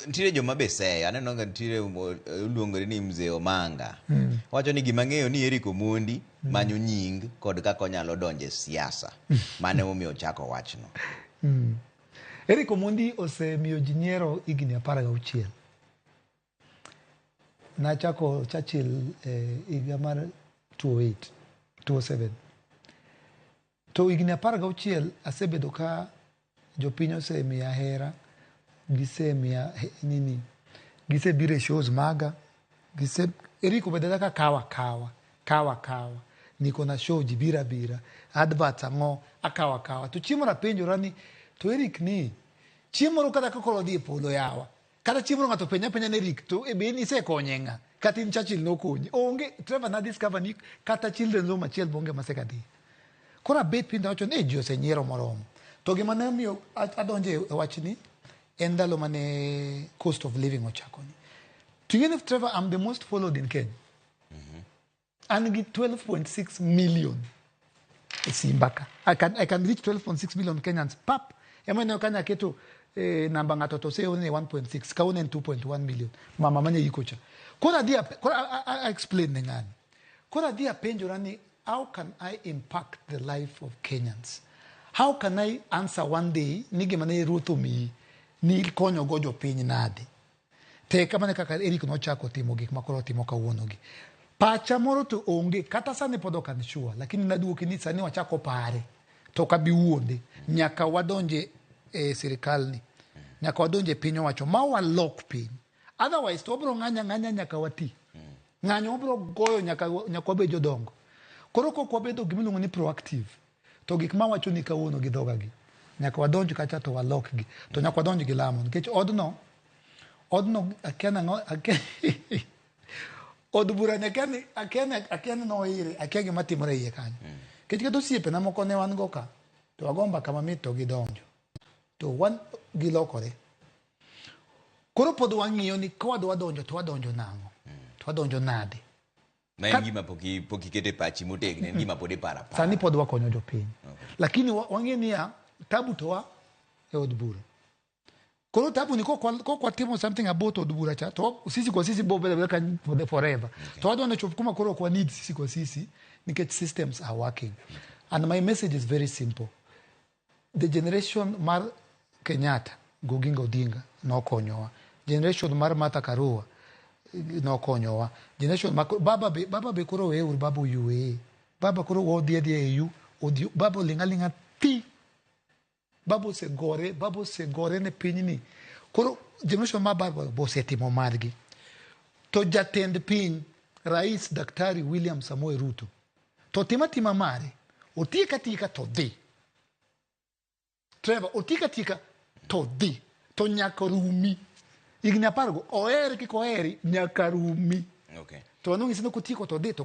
Ntire joma be sei, aneno nga ntire uluongore ni mzee Omanga. Wacho ni gima ng'eyo ni Eric Omondi manyo nying kod kaka onyalo donjo e siasa. Mane omiyo chako wachno. Eric Omondi osemiyo ji nyiero higni 16. Nachako Churchill higa mar 2007. To higni 16 asebedo ka jopiny osemiya hera, gisemiya nini, gisebiro e shows maga, Eric obedo kaka kawa. Niko na show jibira adverts ang'o akawa. To chiemo rapenjora ni to Eric ni chiemo kata kakolo dhi e polo yawa. Kata chiemo ng'ato penya ne Eric to e be ni sekonye ng'a. Kata in Churchill nokonyi. Onge Trevor na discover ni kata children's home achiel bonge masekadi. Koro abet pinda wacho ni ji osenyiero moromo. To gima ne omiyo adonje e wachni en ndalo mane cost of living ochako ni. To you know, Trevor, I'm the most followed in Kenya. And get 12.6 million. Simbaka. I can reach 12.6 million Kenyans. Pap. Emene okanya keto namba ngato to say only 1.6. Ka only 2.1 million. Mama manye yikocha. Kora dia I explain ngani. Kora dia penjorani, how can I impact the life of Kenyans? How can I answer one day nige mane ruto mi ni konyo gojo piny nade? Te kamane kaka Eric no chako timo gik makoro timo kawuono gi. Pacha moro to onge kata sane podo kan sure lakini naduoki ni sani wachako pare to kabi wuonde nyaka wadonje sirikal ni nyaka wadonje piny owacho ma walok piny otherwise to bro ng'anya nyaka wati ng'anyo bro goyo nyaka wabe jodongo koro ko kwabedo gimiluongo ni proactive to gik ma wacho ni kawuono gi dhoga gi nyaka wadonje kacha to walok gi to nyaka wadonje gi lamo nikech odno akiana od bura nyakani akiana no ire akia gima timore iye kanyo kech keto siepe na moko ne wan go ka to agomba kama mito gidonjo to wan gilokore koro pod wang'iyo ni kwadwa donjo to wadonjo nang'o to wadonjo nade ma en gima poki kete pachi motegni en gima pod ipara sani pod wakonyo jopiny lakini wang'e ni ya tabu to wa e od bura koro tabu ni ko kwa timo something about od bura cha to sisi kwa sisi bobe kan forever to wadwa na chop kuma koro kwa need sisi kwa sisi nikech systems are working and my message is very simple. The generation mar Kenyatta Goginga Odinga no konyowa, generation mar Martha Karua no konyowa, generation baba be koro we baba yue baba koro wo dia yu baba linga ti babo se gore ne piny ni koro generation ma baba bo setimo margi to jatend piny Rais Daktari William Samoei Ruto to tima mare otika to dhi Trevor otika to dhi to nyaka rumi igni apargo oere kiko eri nyaka rumi okay to anongi sino kutiko to dhi to